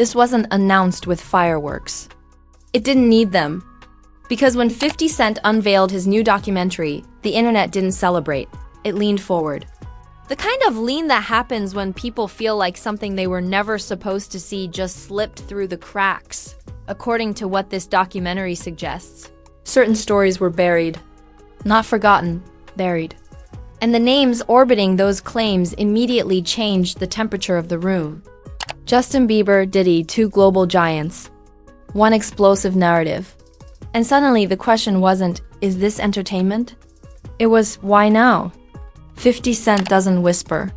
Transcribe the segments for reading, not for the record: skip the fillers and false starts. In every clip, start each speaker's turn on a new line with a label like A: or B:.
A: This wasn't announced with fireworks. It didn't need them. Because when 50 Cent unveiled his new documentary, the internet didn't celebrate. It leaned forward. The kind of lean that happens when people feel like something they were never supposed to see just slipped through the cracks, according to what this documentary suggests. Certain stories were buried. Not forgotten, buried. And the names orbiting those claims immediately changed the temperature of the room. Justin Bieber, Diddy, two global giants. One explosive narrative. And suddenly the question wasn't, is this entertainment? It was, why now? 50 Cent doesn't whisper.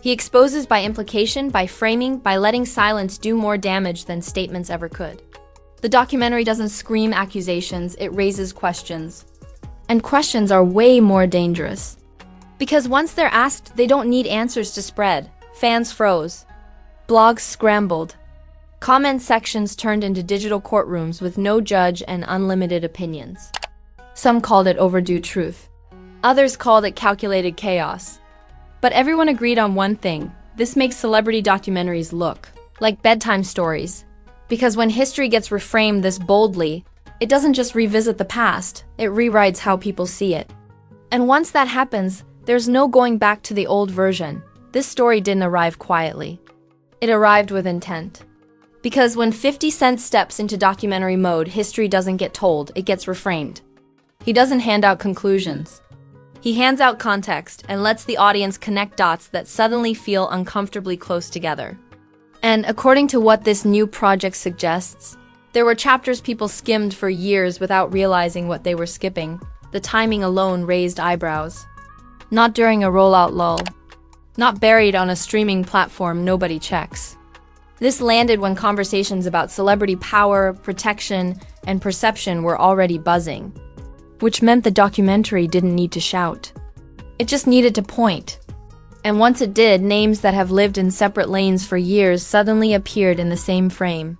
A: He exposes by implication, by framing, by letting silence do more damage than statements ever could. The documentary doesn't scream accusations, it raises questions. And questions are way more dangerous. Because once they're asked, they don't need answers to spread. Fans froze. Blogs scrambled. Comment sections turned into digital courtrooms with no judge and unlimited opinions. Some called it overdue truth. Others called it calculated chaos. But everyone agreed on one thing. This makes celebrity documentaries look like bedtime stories. Because when history gets reframed this boldly, it doesn't just revisit the past, it rewrites how people see it. And once that happens, there's no going back to the old version. This story didn't arrive quietly. It arrived with intent. Because when 50 Cent steps into documentary mode, history doesn't get told, it gets reframed. He doesn't hand out conclusions. He hands out context and lets the audience connect dots that suddenly feel uncomfortably close together. And according to what this new project suggests, there were chapters people skimmed for years without realizing what they were skipping. The timing alone raised eyebrows. Not during a rollout lull. Not buried on a streaming platform nobody checks. This landed when conversations about celebrity power, protection, and perception were already buzzing. Which meant the documentary didn't need to shout. It just needed to point. And once it did, names that have lived in separate lanes for years suddenly appeared in the same frame.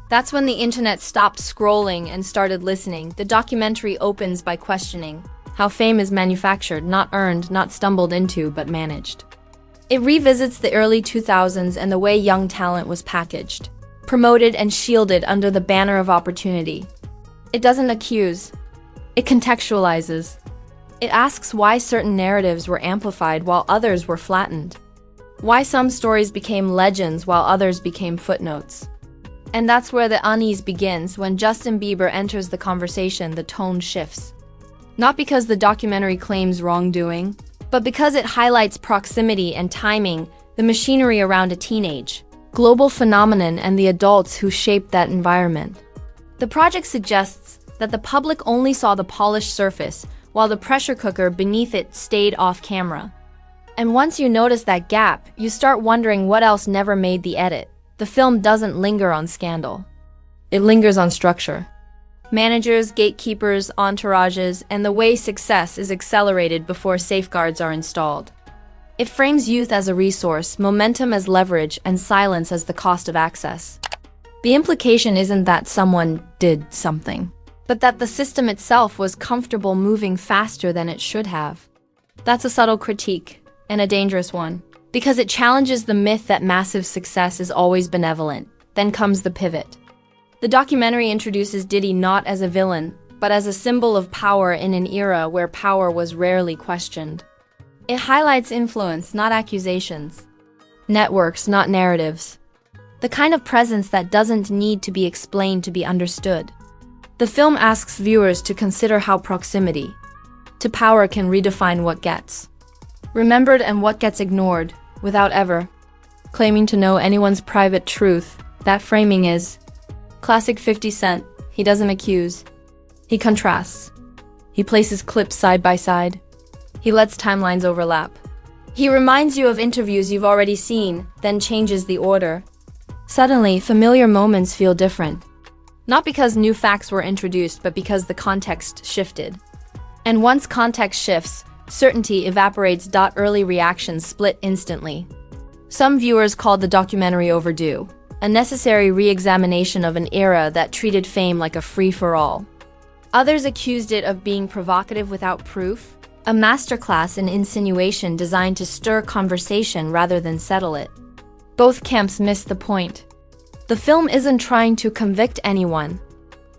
A: That's when the internet stopped scrolling and started listening. The documentary opens by questioning how fame is manufactured, not earned, not stumbled into, but managed. It revisits the early 2000s and the way young talent was packaged, promoted and shielded under the banner of opportunity. It doesn't accuse. It contextualizes. It asks why certain narratives were amplified while others were flattened. Why some stories became legends while others became footnotes. And that's where the unease begins. When Justin Bieber enters the conversation, the tone shifts. Not because the documentary claims wrongdoing, but because it highlights proximity and timing, the machinery around a teenage, global phenomenon, and the adults who shaped that environment. The project suggests that the public only saw the polished surface, while the pressure cooker beneath it stayed off camera. And once you notice that gap, you start wondering what else never made the edit. The film doesn't linger on scandal. It lingers on structure. Managers, gatekeepers, entourages, and the way success is accelerated before safeguards are installed. It frames youth as a resource, momentum as leverage, and silence as the cost of access. The implication isn't that someone did something, but that the system itself was comfortable moving faster than it should have. That's a subtle critique, and a dangerous one, because it challenges the myth that massive success is always benevolent. Then comes the pivot. The documentary introduces Diddy not as a villain, but as a symbol of power in an era where power was rarely questioned. It highlights influence, not accusations. Networks, not narratives. The kind of presence that doesn't need to be explained to be understood. The film asks viewers to consider how proximity to power can redefine what gets remembered and what gets ignored, without ever claiming to know anyone's private truth. That framing is classic 50 Cent. He doesn't accuse. He contrasts. He places clips side by side. He lets timelines overlap. He reminds you of interviews you've already seen, then changes the order. Suddenly, familiar moments feel different. Not because new facts were introduced, but because the context shifted. And once context shifts, certainty evaporates. Early reactions split instantly. Some viewers called the documentary overdue, a necessary re-examination of an era that treated fame like a free-for-all. Others accused it of being provocative without proof, a masterclass in insinuation designed to stir conversation rather than settle it. Both camps missed the point. The film isn't trying to convict anyone.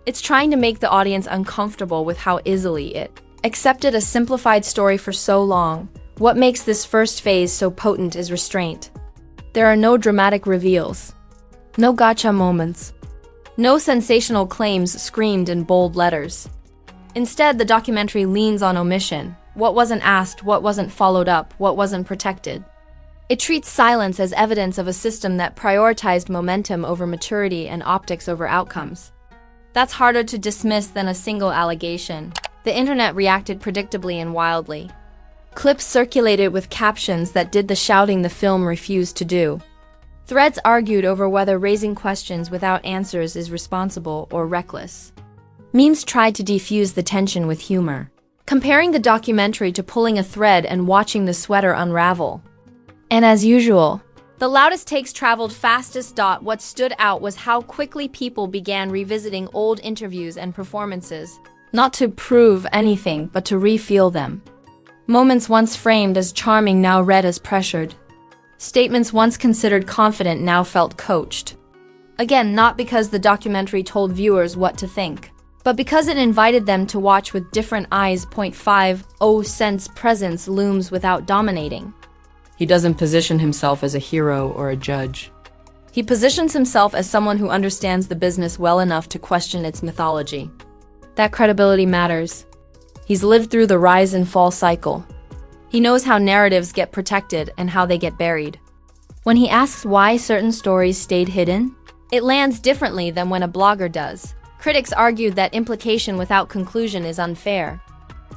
A: It's trying to make the audience uncomfortable with how easily it accepted a simplified story for so long. What makes this first phase so potent is restraint. There are no dramatic reveals, no gotcha moments, no sensational claims screamed in bold letters. Instead, the documentary leans on omission. What wasn't asked, what wasn't followed up, what wasn't protected. It treats silence as evidence of a system that prioritized momentum over maturity and optics over outcomes. That's harder to dismiss than a single allegation. The internet reacted predictably and wildly. Clips circulated with captions that did the shouting the film refused to do. Threads argued over whether raising questions without answers is responsible or reckless. Memes tried to defuse the tension with humor, comparing the documentary to pulling a thread and watching the sweater unravel. And as usual, the loudest takes traveled fastest. What stood out was how quickly people began revisiting old interviews and performances, not to prove anything, but to re-feel them. Moments once framed as charming now read as pressured. Statements once considered confident now felt coached. Again, not because the documentary told viewers what to think, but because it invited them to watch with different eyes. 50 cents presence looms without dominating.
B: He doesn't position himself as a hero or a judge.
A: He positions himself as someone who understands the business well enough to question its mythology. That credibility matters. He's lived through the rise and fall cycle. He knows how narratives get protected and how they get buried. When he asks why certain stories stayed hidden, it lands differently than when a blogger does. Critics argued that implication without conclusion is unfair.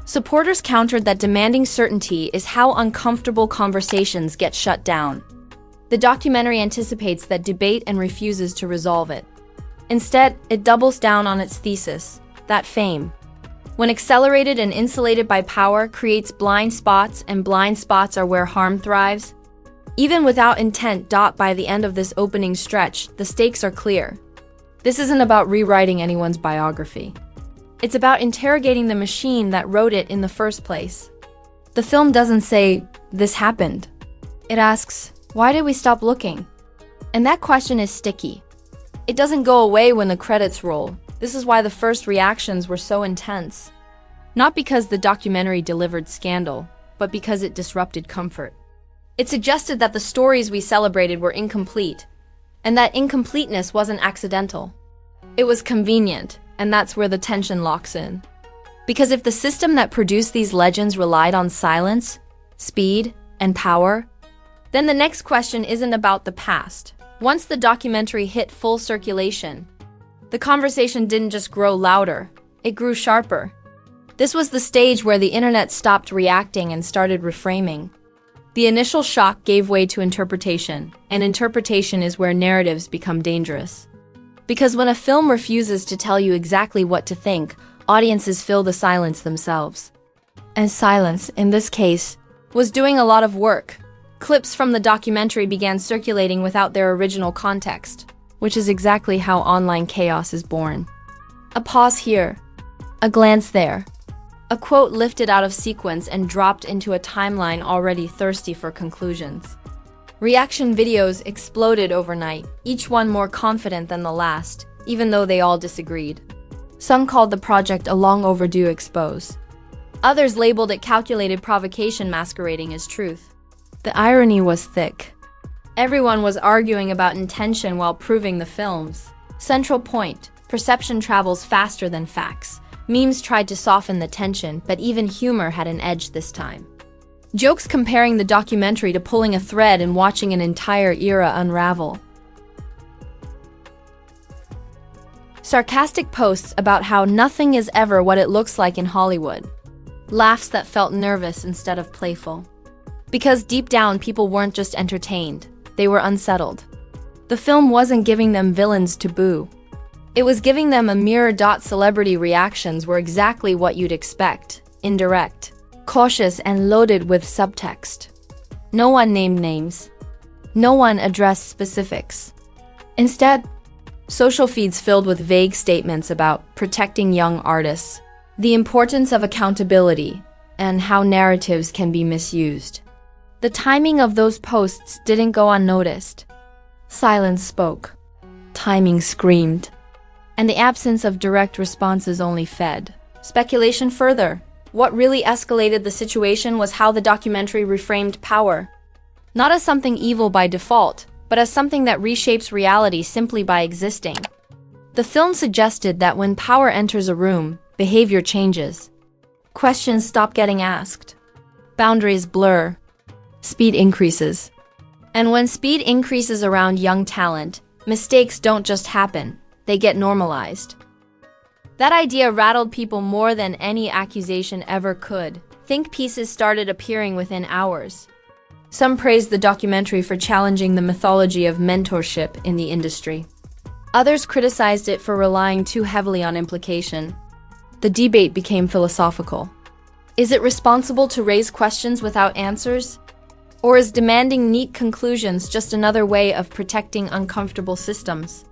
A: Supporters countered that demanding certainty is how uncomfortable conversations get shut down. The documentary anticipates that debate and refuses to resolve it. Instead, it doubles down on its thesis, that fame, when accelerated and insulated by power, creates blind spots, and blind spots are where harm thrives. Even without intent. By the end of this opening stretch, the stakes are clear. This isn't about rewriting anyone's biography. It's about interrogating the machine that wrote it in the first place. The film doesn't say, "This happened." It asks, "Why did we stop looking?" And that question is sticky. It doesn't go away when the credits roll. This is why the first reactions were so intense. Not because the documentary delivered scandal, but because it disrupted comfort. It suggested that the stories we celebrated were incomplete, and that incompleteness wasn't accidental. It was convenient, and that's where the tension locks in. Because if the system that produced these legends relied on silence, speed, and power, then the next question isn't about the past. Once the documentary hit full circulation, the conversation didn't just grow louder, it grew sharper. This was the stage where the internet stopped reacting and started reframing. The initial shock gave way to interpretation, and interpretation is where narratives become dangerous. Because when a film refuses to tell you exactly what to think, audiences fill the silence themselves. And silence, in this case, was doing a lot of work. Clips from the documentary began circulating without their original context, which is exactly how online chaos is born. A pause here, a glance there, a quote lifted out of sequence and dropped into a timeline already thirsty for conclusions. Reaction videos exploded overnight, each one more confident than the last, even though they all disagreed. Some called the project a long overdue expose. Others labeled it calculated provocation masquerading as truth. The irony was thick. Everyone was arguing about intention while proving the film's central point. Perception travels faster than facts. Memes tried to soften the tension, but even humor had an edge this time. Jokes comparing the documentary to pulling a thread and watching an entire era unravel. Sarcastic posts about how nothing is ever what it looks like in Hollywood. Laughs that felt nervous instead of playful. Because deep down, people weren't just entertained, they were unsettled. The film wasn't giving them villains to boo. It was giving them a mirror. Celebrity reactions were exactly what you'd expect, indirect, cautious, and loaded with subtext. No one named names. No one addressed specifics. Instead, social feeds filled with vague statements about protecting young artists, the importance of accountability, and how narratives can be misused. The timing of those posts didn't go unnoticed. Silence spoke. timing screamed. And the absence of direct responses only fed speculation further. What really escalated the situation was how the documentary reframed power. Not as something evil by default, but as something that reshapes reality simply by existing. The film suggested that when power enters a room, behavior changes. Questions stop getting asked. Boundaries blur. Speed increases. And when speed increases around young talent, mistakes don't just happen, they get normalized. That idea rattled people more than any accusation ever could. Think pieces started appearing within hours. Some praised the documentary for challenging the mythology of mentorship in the industry. Others criticized it for relying too heavily on implication. The debate became philosophical. Is it responsible to raise questions without answers? Or is demanding neat conclusions just another way of protecting uncomfortable systems?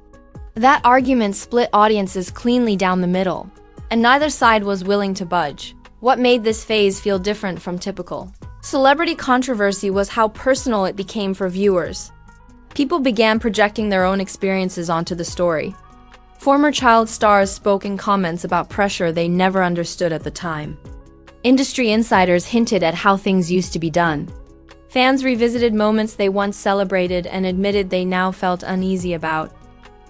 A: That argument split audiences cleanly down the middle, and neither side was willing to budge. What made this phase feel different from typical celebrity controversy was how personal it became for viewers. People began projecting their own experiences onto the story. Former child stars spoke in comments about pressure they never understood at the time. Industry insiders hinted at how things used to be done. Fans revisited moments they once celebrated and admitted they now felt uneasy about.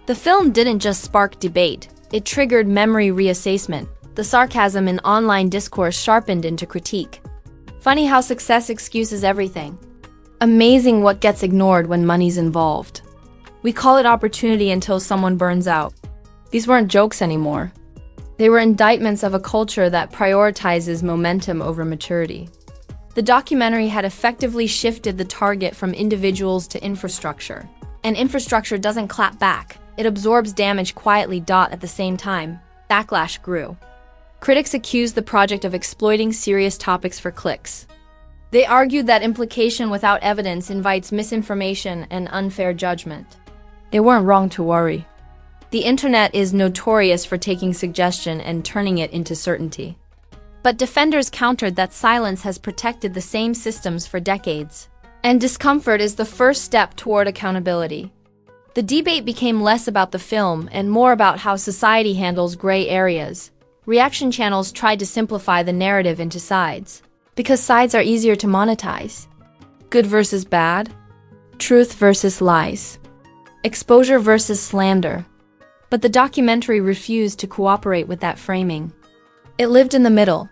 A: The film didn't just spark debate, it triggered memory reassessment. The sarcasm in online discourse sharpened into critique. Funny how success excuses everything. Amazing what gets ignored when money's involved. We call it opportunity until someone burns out. These weren't jokes anymore. They were indictments of a culture that prioritizes momentum over maturity. The documentary had effectively shifted the target from individuals to infrastructure. And infrastructure doesn't clap back. It absorbs damage quietly. At the same time, backlash grew. Critics accused the project of exploiting serious topics for clicks. They argued that implication without evidence invites misinformation and unfair judgment. They weren't wrong to worry. The internet is notorious for taking suggestion and turning it into certainty. But defenders countered that silence has protected the same systems for decades. And discomfort is the first step toward accountability. The debate became less about the film and more about how society handles gray areas. Reaction channels tried to simplify the narrative into sides, because sides are easier to monetize. Good versus bad, truth versus lies, exposure versus slander. But the documentary refused to cooperate with that framing. It lived in the middle,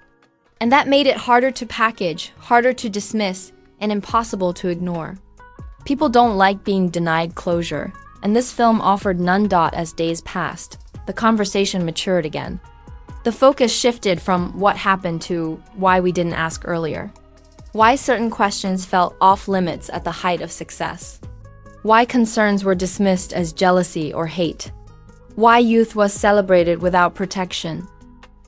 A: and that made it harder to package, harder to dismiss, and impossible to ignore. People don't like being denied closure, and this film offered none. As days passed, the conversation matured again. The focus shifted from what happened to why we didn't ask earlier. Why certain questions felt off limits at the height of success. Why concerns were dismissed as jealousy or hate. Why youth was celebrated without protection.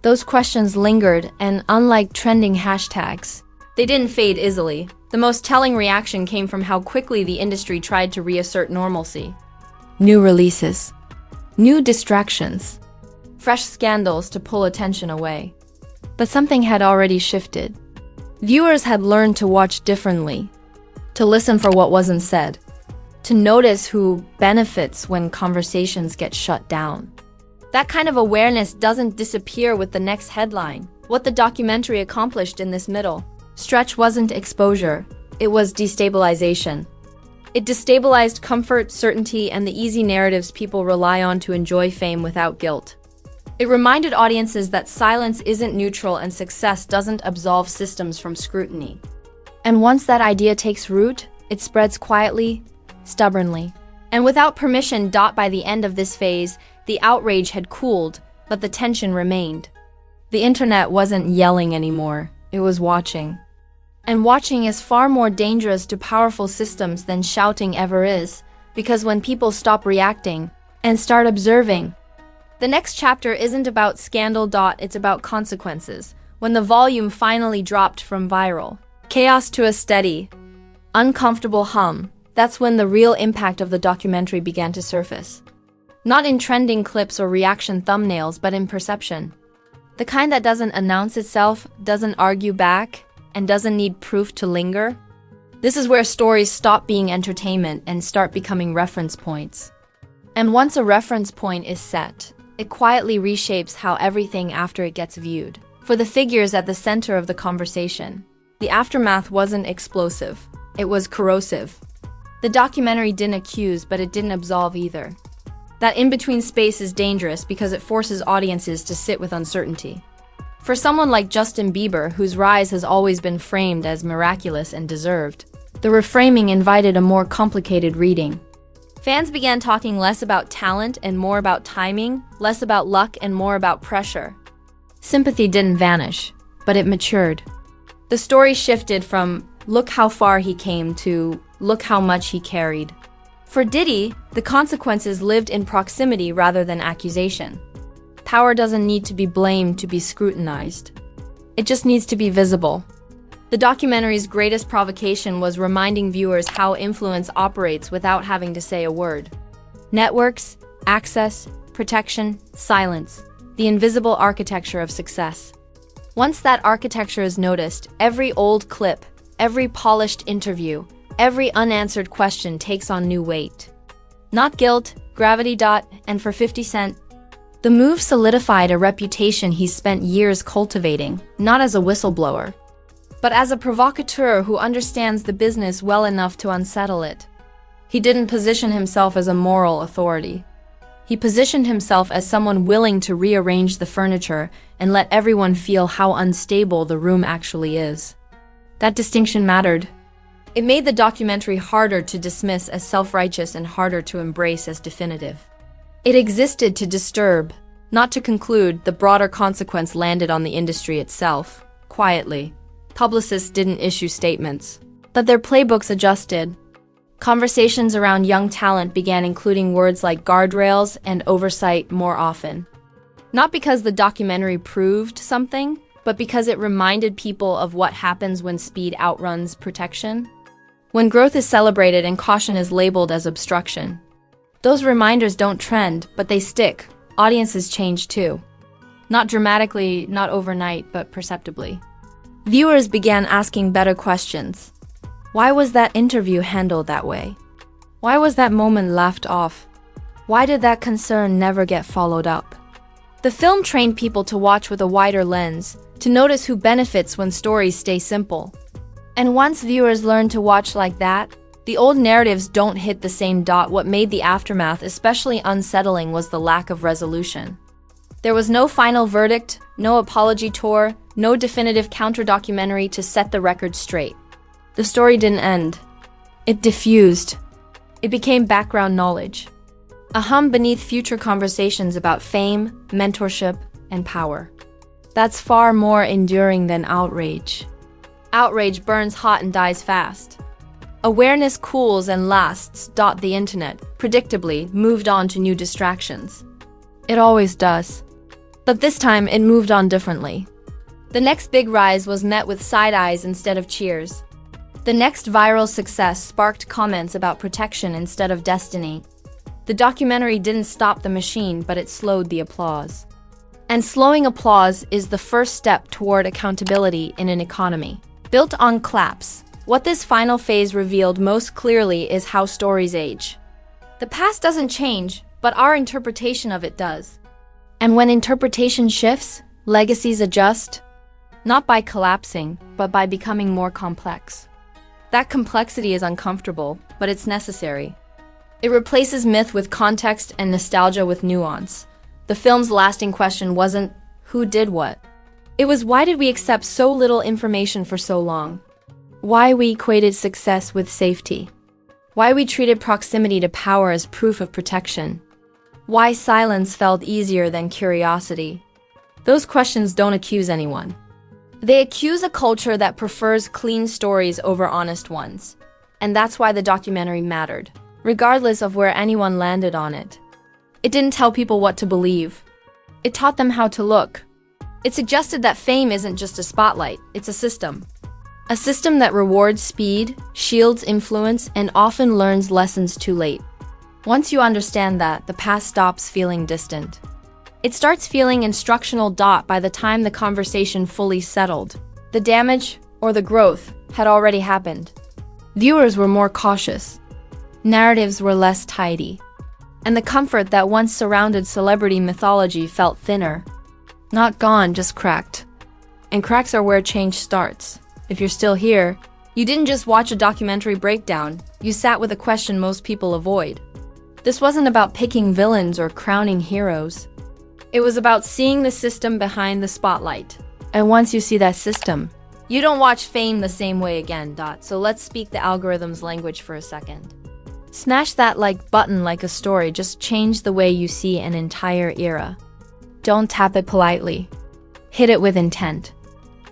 A: Those questions lingered, and unlike trending hashtags, they didn't fade easily. The most telling reaction came from how quickly the industry tried to reassert normalcy. New releases, new distractions, fresh scandals to pull attention away. But something had already shifted. Viewers had learned to watch differently, to listen for what wasn't said, to notice who benefits when conversations get shut down. That kind of awareness doesn't disappear with the next headline. What the documentary accomplished in this middle stretch wasn't exposure, it was destabilization. It destabilized comfort, certainty, and the easy narratives people rely on to enjoy fame without guilt. It reminded audiences that silence isn't neutral and success doesn't absolve systems from scrutiny. And once that idea takes root, it spreads quietly, stubbornly, and without permission. By the end of this phase, the outrage had cooled, but the tension remained. The internet wasn't yelling anymore, it was watching. And watching is far more dangerous to powerful systems than shouting ever is, because when people stop reacting and start observing, the next chapter isn't about scandal. It's about consequences. When the volume finally dropped from viral chaos to a steady, uncomfortable hum, that's when the real impact of the documentary began to surface. Not in trending clips or reaction thumbnails, but in perception. The kind that doesn't announce itself, doesn't argue back, and doesn't need proof to linger. This is where stories stop being entertainment and start becoming reference points. And once a reference point is set, it quietly reshapes how everything after it gets viewed. For the figures at the center of the conversation, the aftermath wasn't explosive, it was corrosive. The documentary didn't accuse, but it didn't absolve either. That in-between space is dangerous because it forces audiences to sit with uncertainty. For someone like Justin Bieber, whose rise has always been framed as miraculous and deserved, the reframing invited a more complicated reading. Fans began talking less about talent and more about timing, less about luck and more about pressure. Sympathy didn't vanish, but it matured. The story shifted from "look how far he came" to "look how much he carried." For Diddy, the consequences lived in proximity rather than accusation. Power doesn't need to be blamed to be scrutinized. It just needs to be visible. The documentary's greatest provocation was reminding viewers how influence operates without having to say a word. Networks, access, protection, silence, the invisible architecture of success. Once that architecture is noticed, every old clip, every polished interview, every unanswered question takes on new weight. Not guilt, gravity. And for 50 Cent, the move solidified a reputation he's spent years cultivating, not as a whistleblower, but as a provocateur who understands the business well enough to unsettle it. He didn't position himself as a moral authority. He positioned himself as someone willing to rearrange the furniture and let everyone feel how unstable the room actually is. That distinction mattered. It made the documentary harder to dismiss as self-righteous and harder to embrace as definitive. It existed to disturb, not to conclude. The broader consequence landed on the industry itself, quietly. Publicists didn't issue statements, but their playbooks adjusted. Conversations around young talent began including words like guardrails and oversight more often. Not because the documentary proved something, but because it reminded people of what happens when speed outruns protection. When growth is celebrated and caution is labeled as obstruction. Those reminders don't trend, but they stick. Audiences change too. Not dramatically, not overnight, but perceptibly. Viewers began asking better questions. Why was that interview handled that way? Why was that moment laughed off? Why did that concern never get followed up? The film trained people to watch with a wider lens, to notice who benefits when stories stay simple. And once viewers learn to watch like that, the old narratives don't hit the same dot. What made the aftermath especially unsettling was the lack of resolution. There was no final verdict, no apology tour, no definitive counter-documentary to set the record straight. The story didn't end. It diffused. It became background knowledge. A hum beneath future conversations about fame, mentorship, and power. That's far more enduring than outrage. Outrage burns hot and dies fast. Awareness cools and lasts. The internet, predictably, moved on to new distractions. It always does. But this time, it moved on differently. The next big rise was met with side eyes instead of cheers. The next viral success sparked comments about protection instead of destiny. The documentary didn't stop the machine, but it slowed the applause. And slowing applause is the first step toward accountability in an economy built on claps. What this final phase revealed most clearly is how stories age. The past doesn't change, but our interpretation of it does. And when interpretation shifts, legacies adjust, not by collapsing, but by becoming more complex. That complexity is uncomfortable, but it's necessary. It replaces myth with context and nostalgia with nuance. The film's lasting question wasn't, who did what? It was, why did we accept so little information for so long? Why we equated success with safety? Why we treated proximity to power as proof of protection? Why silence felt easier than curiosity? Those questions don't accuse anyone. They accuse a culture that prefers clean stories over honest ones. And that's why the documentary mattered, regardless of where anyone landed on it. It didn't tell people what to believe. It taught them how to look. It suggested that fame isn't just a spotlight, it's a system. A system that rewards speed, shields influence, and often learns lessons too late. Once you understand that, the past stops feeling distant. It starts feeling instructional. By the time the conversation fully settled, the damage, or the growth, had already happened. Viewers were more cautious. Narratives were less tidy. And the comfort that once surrounded celebrity mythology felt thinner. Not gone, just cracked. And cracks are where change starts. If you're still here, you didn't just watch a documentary breakdown, you sat with a question most people avoid. This wasn't about picking villains or crowning heroes. It was about seeing the system behind the spotlight. And once you see that system, you don't watch fame the same way again. So let's speak the algorithm's language for a second. Smash that like button like a story, just change the way you see an entire era. Don't tap it politely. Hit it with intent.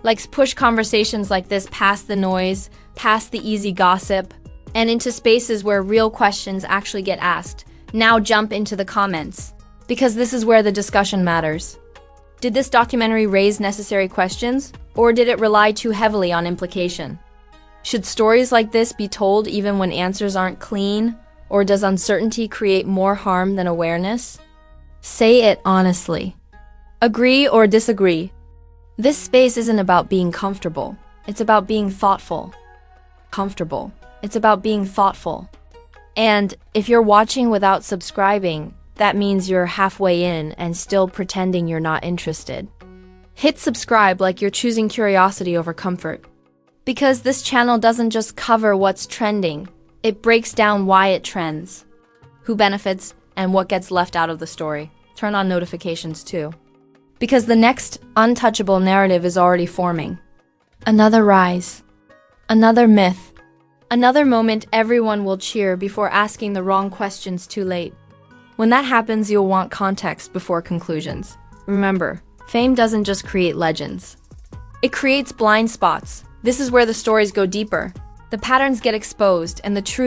A: Like push conversations like this past the noise, past the easy gossip, and into spaces where real questions actually get asked. Now jump into the comments, because this is where the discussion matters. Did this documentary raise necessary questions, or did it rely too heavily on implication? Should stories like this be told even when answers aren't clean, or does uncertainty create more harm than awareness? Say it honestly. Agree or disagree. This space isn't about being comfortable. It's about being thoughtful. Comfortable. It's about being thoughtful. And if you're watching without subscribing, that means you're halfway in and still pretending you're not interested. Hit subscribe like you're choosing curiosity over comfort. Because this channel doesn't just cover what's trending, it breaks down why it trends, who benefits, and what gets left out of the story. Turn on notifications too. Because the next untouchable narrative is already forming. Another rise. Another myth. Another moment everyone will cheer before asking the wrong questions too late. When that happens, you'll want context before conclusions. Remember, fame doesn't just create legends. It creates blind spots. This is where the stories go deeper. The patterns get exposed and the truth